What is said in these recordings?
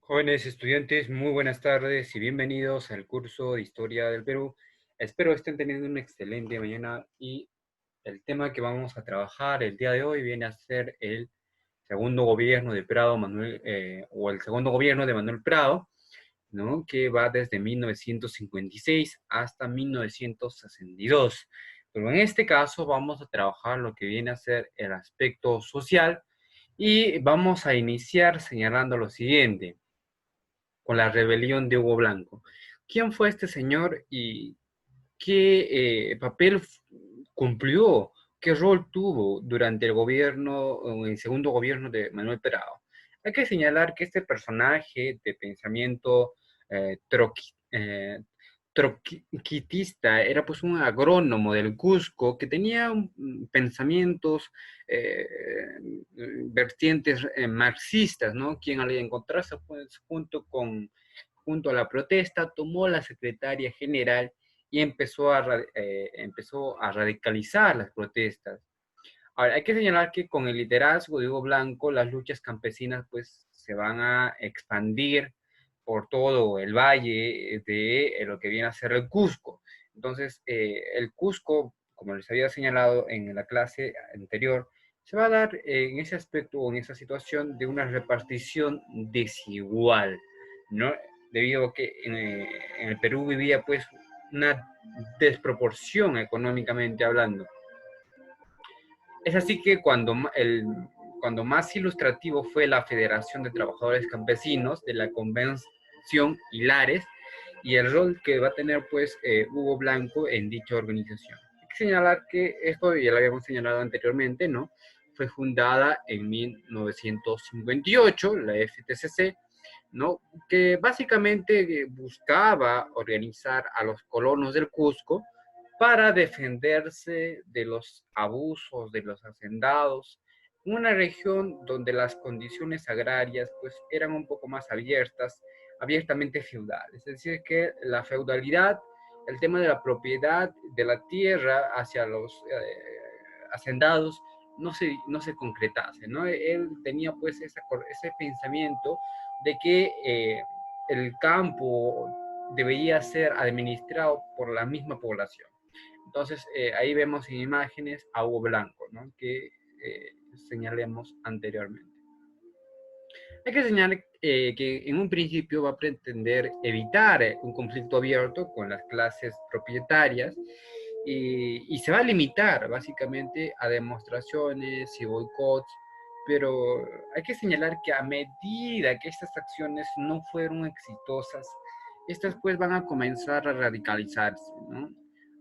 Jóvenes estudiantes, muy buenas tardes y bienvenidos al curso de Historia del Perú. Espero estén teniendo una excelente mañana y el tema que vamos a trabajar el día de hoy viene a ser el segundo gobierno de Prado, o el segundo gobierno de Manuel Prado, ¿no? Que va desde 1956 hasta 1962. Pero en este caso vamos a trabajar lo que viene a ser el aspecto social y vamos a iniciar señalando lo siguiente con la rebelión de Hugo Blanco. ¿Quién fue este señor y qué papel cumplió? ¿Qué rol tuvo durante el gobierno, o el segundo gobierno de Manuel Perao? Hay que señalar que este personaje de pensamiento troquitista era pues un agrónomo del Cusco que tenía pensamientos, eh, vertientes marxistas, ¿no? Quien al encontrarse pues, junto a la protesta tomó la secretaria general y empezó a radicalizar las protestas. Ahora, hay que señalar que con el liderazgo de Hugo Blanco, las luchas campesinas pues se van a expandir por todo el valle de lo que viene a ser el Cusco. Entonces, el Cusco, como les había señalado en la clase anterior, se va a dar en ese aspecto o en esa situación de una repartición desigual, ¿no? Debido a que en el Perú vivía pues una desproporción económicamente hablando. Es así que cuando más ilustrativo fue la Federación de Trabajadores Campesinos de la Convención Hilares y el rol que va a tener pues Hugo Blanco en dicha organización. Hay que señalar que esto ya lo habíamos señalado anteriormente, ¿no? Fue fundada en 1958, la FTCC, ¿no? Que básicamente buscaba organizar a los colonos del Cusco para defenderse de los abusos de los hacendados, una región donde las condiciones agrarias pues eran un poco más abiertas, abiertamente feudales, es decir, que la feudalidad, el tema de la propiedad de la tierra hacia los hacendados no se concretase, ¿no? Él tenía pues ese pensamiento de que el campo debería ser administrado por la misma población. Entonces, ahí vemos en imágenes a Hugo Blanco, ¿no? Que señalemos anteriormente. Hay que señalar que en un principio va a pretender evitar un conflicto abierto con las clases propietarias y se va a limitar básicamente a demostraciones y boicots, pero hay que señalar que a medida que estas acciones no fueron exitosas, estas pues van a comenzar a radicalizarse, ¿no?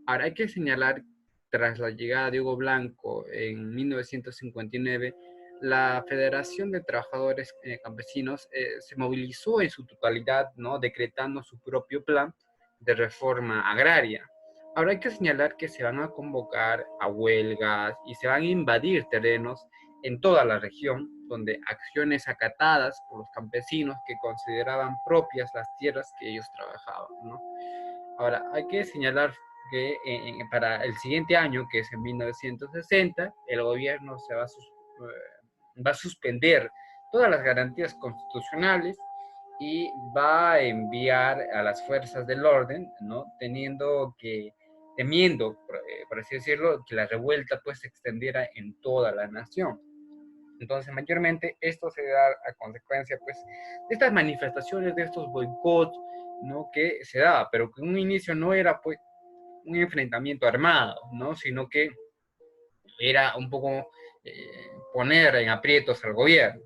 Ahora hay que señalar, tras la llegada de Hugo Blanco en 1959, la Federación de Trabajadores Campesinos se movilizó en su totalidad, ¿no? Decretando su propio plan de reforma agraria. Ahora hay que señalar que se van a convocar a huelgas y se van a invadir terrenos en toda la región, donde acciones acatadas por los campesinos que consideraban propias las tierras que ellos trabajaban, ¿no? Ahora, hay que señalar que para el siguiente año, que es en 1960, el gobierno va a suspender todas las garantías constitucionales y va a enviar a las fuerzas del orden, ¿no? Temiendo, por así decirlo, que la revuelta pues se extendiera en toda la nación. Entonces, mayormente esto se da a consecuencia, pues, de estas manifestaciones, de estos boicots, ¿no? Que se daba, pero que en un inicio no era, pues, un enfrentamiento armado, ¿no? Sino que era un poco poner en aprietos al gobierno.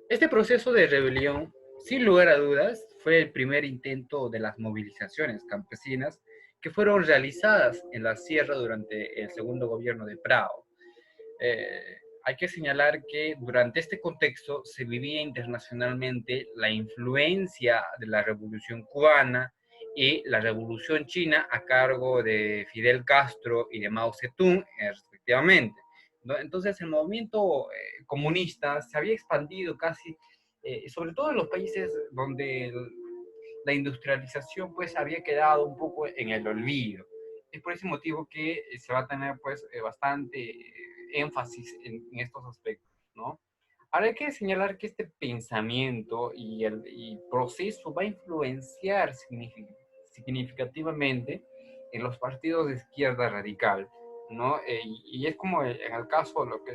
Este proceso de rebelión, sin lugar a dudas, fue el primer intento de las movilizaciones campesinas que fueron realizadas en la sierra durante el segundo gobierno de Prado. Hay que señalar que durante este contexto se vivía internacionalmente la influencia de la Revolución Cubana y la Revolución China a cargo de Fidel Castro y de Mao Zedong, respectivamente, ¿no? Entonces el movimiento comunista se había expandido casi, sobre todo en los países donde la industrialización pues había quedado un poco en el olvido. Es por ese motivo que se va a tener pues bastante énfasis en estos aspectos, ¿no? Ahora Ahora hay que señalar que este pensamiento y proceso va a influenciar significativamente en los partidos de izquierda radical, ¿no? Y es como en el caso de lo que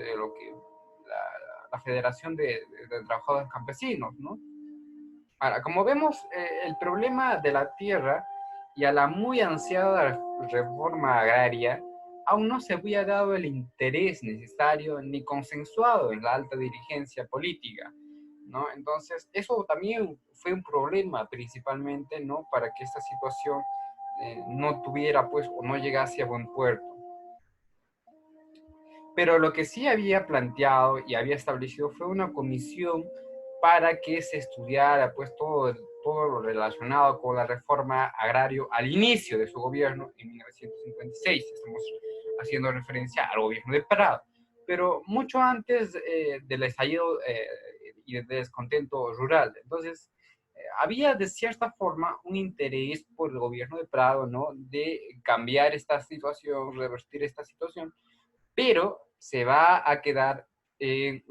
la Federación de Trabajadores Campesinos, ¿no? Ahora, como vemos, el problema de la tierra y a la muy ansiada reforma agraria aún no se había dado el interés necesario ni consensuado en la alta dirigencia política, ¿no? Entonces, eso también fue un problema principalmente, ¿no? Para que esta situación no tuviera, pues, o no llegase a buen puerto. Pero lo que sí había planteado y había establecido fue una comisión para que se estudiara pues todo lo relacionado con la reforma agrario al inicio de su gobierno en 1956. Estamos haciendo referencia al gobierno de Prado. Pero mucho antes del estallido y del descontento rural. Entonces, había de cierta forma un interés por el gobierno de Prado, ¿no? De cambiar esta situación, revertir esta situación, pero se va a quedar en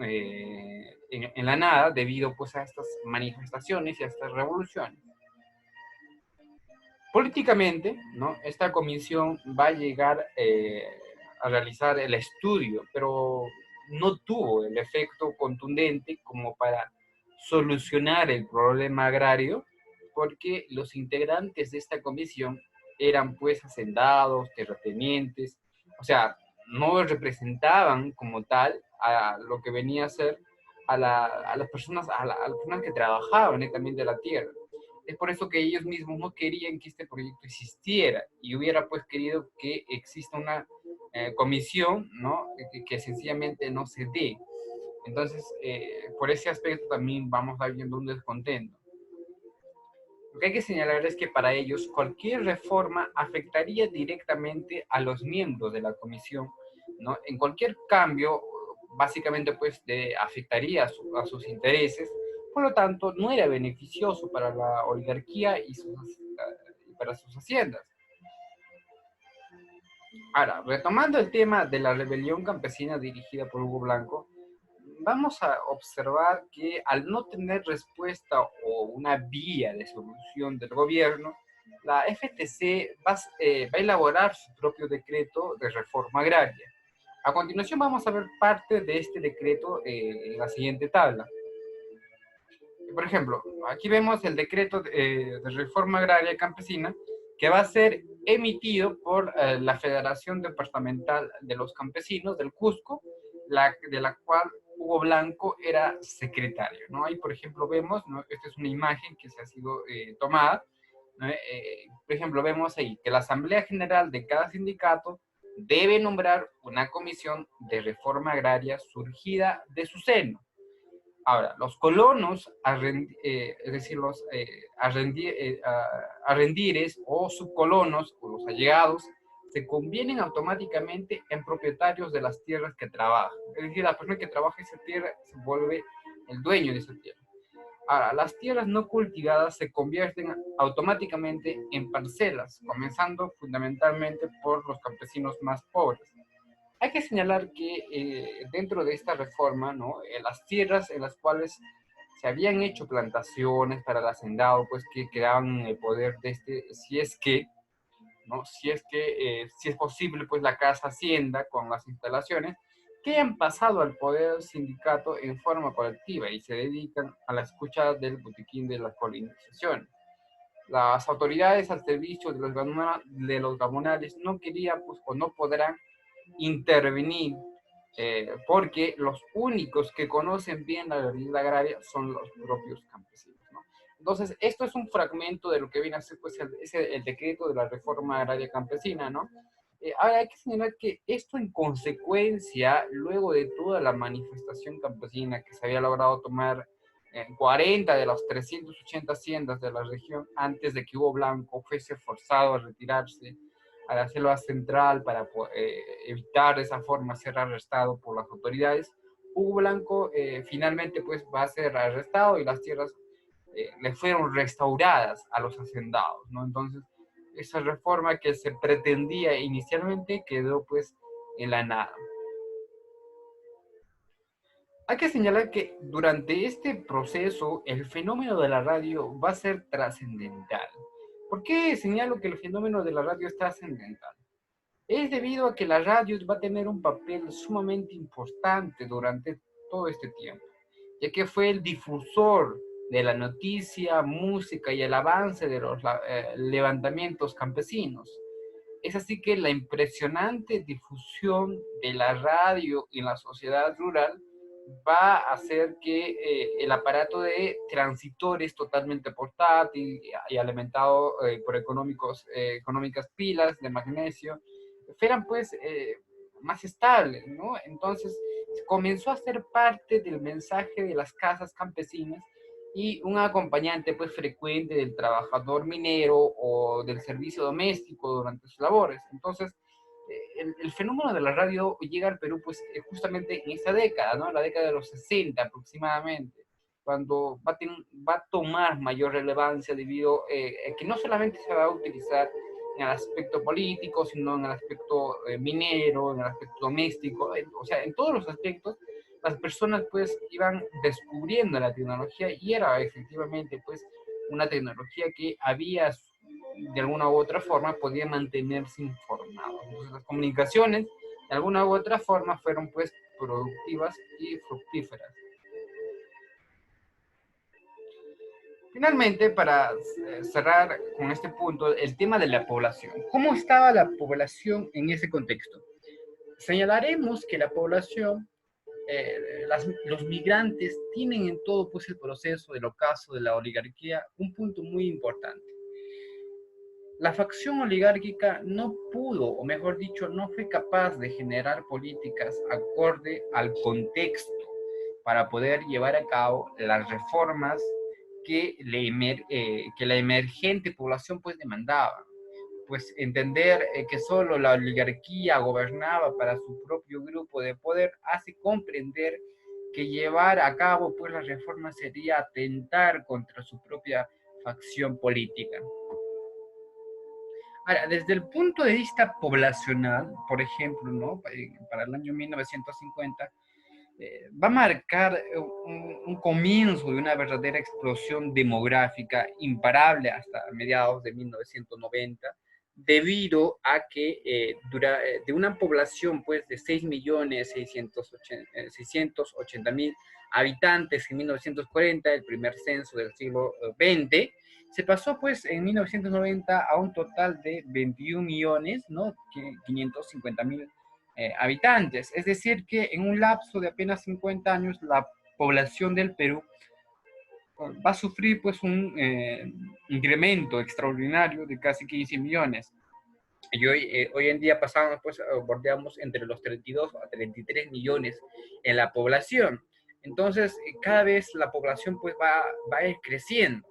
la nada debido pues a estas manifestaciones y a estas revoluciones. Políticamente, ¿no? Esta comisión va a llegar a realizar el estudio, pero no tuvo el efecto contundente como para solucionar el problema agrario, porque los integrantes de esta comisión eran pues hacendados, terratenientes, o sea, no representaban como tal a lo que venía a ser a las personas, a las personas que trabajaban netamente de la tierra. Es por eso que ellos mismos no querían que este proyecto existiera y hubiera pues querido que exista una comisión, ¿no? Que sencillamente no se dé. Entonces, por ese aspecto también vamos a ir viendo un descontento. Lo que hay que señalar es que para ellos cualquier reforma afectaría directamente a los miembros de la comisión, ¿no? En cualquier cambio, básicamente pues afectaría a sus intereses, por lo tanto no era beneficioso para la oligarquía y para sus haciendas. Ahora, retomando el tema de la rebelión campesina dirigida por Hugo Blanco, vamos a observar que al no tener respuesta o una vía de solución del gobierno, la FTC va a elaborar su propio decreto de reforma agraria. A continuación vamos a ver parte de este decreto en la siguiente tabla. Por ejemplo, aquí vemos el decreto de reforma agraria campesina que va a ser emitido por la Federación Departamental de los Campesinos del Cusco, de la cual Hugo Blanco era secretario, ¿no? Ahí, por ejemplo, vemos, ¿no? Esta es una imagen que se ha sido tomada, ¿no? Por ejemplo, vemos ahí que la Asamblea General de cada sindicato debe nombrar una comisión de reforma agraria surgida de su seno. Ahora, los colonos, es decir, los arrendires o subcolonos o los allegados, se convienen automáticamente en propietarios de las tierras que trabajan. Es decir, la persona que trabaja esa tierra se vuelve el dueño de esa tierra. Ahora, las tierras no cultivadas se convierten automáticamente en parcelas, comenzando fundamentalmente por los campesinos más pobres. Hay que señalar que dentro de esta reforma, ¿no? Las tierras en las cuales se habían hecho plantaciones para el hacendado, pues que quedaban en el poder de este, si es que, ¿no? Si es posible, pues la casa hacienda con las instalaciones, que han pasado al poder del sindicato en forma colectiva y se dedican a la escucha del botiquín de las colonizaciones. Las autoridades al servicio de los gamonales no querían, pues, o no podrán intervenir, porque los únicos que conocen bien la realidad agraria son los propios campesinos, ¿no? Entonces, esto es un fragmento de lo que viene a ser pues, el decreto de la reforma agraria campesina, ¿no? Ahora hay que señalar que esto en consecuencia, luego de toda la manifestación campesina que se había logrado tomar en 40 de las 380 haciendas de la región antes de que Hugo Blanco fuese forzado a retirarse a la selva central para evitar de esa forma ser arrestado por las autoridades. Hugo Blanco finalmente pues va a ser arrestado y las tierras le fueron restauradas a los hacendados, ¿no? Entonces, esa reforma que se pretendía inicialmente quedó pues en la nada. Hay que señalar que durante este proceso el fenómeno de la radio va a ser trascendental. ¿Por qué señalo que el fenómeno de la radio es trascendental? Es debido a que la radio va a tener un papel sumamente importante durante todo este tiempo, ya que fue el difusor de la noticia, música y el avance de los levantamientos campesinos. Es así que la impresionante difusión de la radio en la sociedad rural va a hacer que el aparato de transitores totalmente portátil y alimentado por económicas pilas de magnesio fueran pues más estables, ¿no? Entonces comenzó a ser parte del mensaje de las casas campesinas y un acompañante pues frecuente del trabajador minero o del servicio doméstico durante sus labores. Entonces, el fenómeno de la radio llega al Perú pues justamente en esta década, ¿no? La década de los 60 aproximadamente, cuando va a tomar mayor relevancia debido a que no solamente se va a utilizar en el aspecto político, sino en el aspecto minero, en el aspecto doméstico, o sea, en todos los aspectos las personas pues iban descubriendo la tecnología y era efectivamente pues una tecnología que había de alguna u otra forma podía mantenerse informados. Entonces las comunicaciones de alguna u otra forma fueron pues productivas y fructíferas. Finalmente, para cerrar con este punto, el tema de la población. ¿Cómo estaba la población en ese contexto? Señalaremos que la población los migrantes tienen en todo pues, el proceso del ocaso de la oligarquía un punto muy importante. La facción oligárquica no pudo, o mejor dicho, no fue capaz de generar políticas acorde al contexto para poder llevar a cabo las reformas que la emergente población pues demandaba. Pues entender que solo la oligarquía gobernaba para su propio grupo de poder hace comprender que llevar a cabo pues las reformas sería atentar contra su propia facción política. Ahora, desde el punto de vista poblacional, por ejemplo, ¿no? Para el año 1950, va a marcar un comienzo de una verdadera explosión demográfica imparable hasta mediados de 1990, debido a que de una población pues, de 6.680.000 habitantes en 1940, el primer censo del siglo XX, se pasó pues en 1990 a un total de 21 millones, ¿no? 550.000 habitantes. Es decir, que en un lapso de apenas 50 años la población del Perú va a sufrir pues un incremento extraordinario de casi 15 millones. Y hoy en día pasamos, pues, bordeamos entre los 32 a 33 millones en la población. Entonces, cada vez la población pues va a ir creciendo.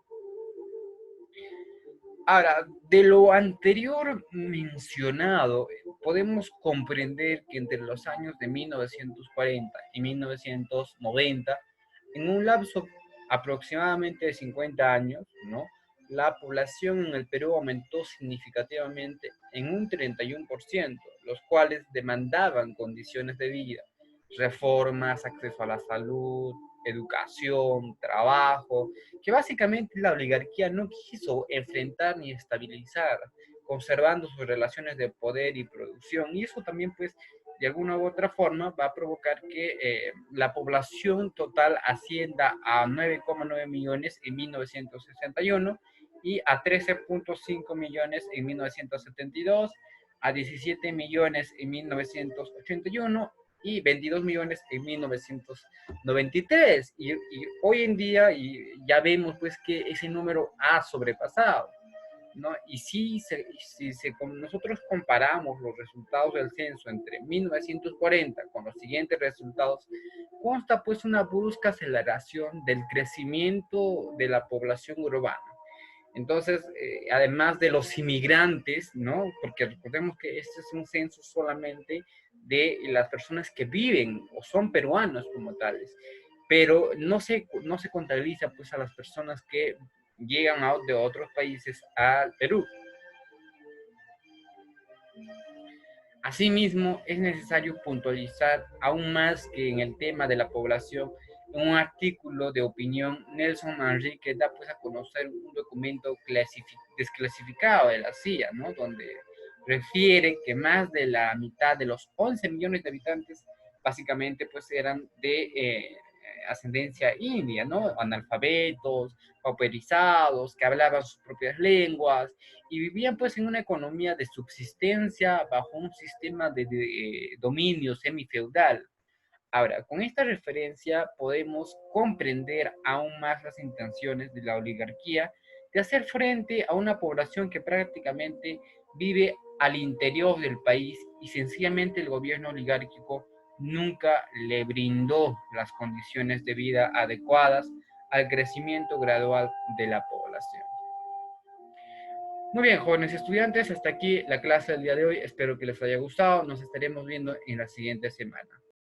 Ahora, de lo anterior mencionado, podemos comprender que entre los años de 1940 y 1990, en un lapso aproximadamente de 50 años, ¿no? La población en el Perú aumentó significativamente en un 31%, los cuales demandaban condiciones de vida, reformas, acceso a la salud, educación, trabajo, que básicamente la oligarquía no quiso enfrentar ni estabilizar, conservando sus relaciones de poder y producción. Y eso también, pues, de alguna u otra forma va a provocar que la población total ascienda a 9,9 millones en 1961 y a 13,5 millones en 1972, a 17 millones en 1981 y 22 millones en 1993. Y hoy en día ya vemos pues que ese número ha sobrepasado, ¿no? Y nosotros comparamos los resultados del censo entre 1940 con los siguientes resultados, consta pues una brusca aceleración del crecimiento de la población urbana. Entonces, además de los inmigrantes, ¿no? Porque recordemos que este es un censo solamente de las personas que viven o son peruanos como tales, pero no se contabiliza pues a las personas que llegan de otros países al Perú. Asimismo, es necesario puntualizar aún más que en el tema de la población, en un artículo de opinión, Nelson Manrique da pues a conocer un documento desclasificado de la CIA, ¿no? Donde refiere que más de la mitad de los 11 millones de habitantes básicamente pues eran de ascendencia india, ¿no? Analfabetos, pauperizados, que hablaban sus propias lenguas y vivían pues en una economía de subsistencia bajo un sistema de dominio semifeudal. Ahora, con esta referencia podemos comprender aún más las intenciones de la oligarquía de hacer frente a una población que prácticamente vive al interior del país y sencillamente el gobierno oligárquico nunca le brindó las condiciones de vida adecuadas al crecimiento gradual de la población. Muy bien, jóvenes estudiantes, hasta aquí la clase del día de hoy. Espero que les haya gustado. Nos estaremos viendo en la siguiente semana.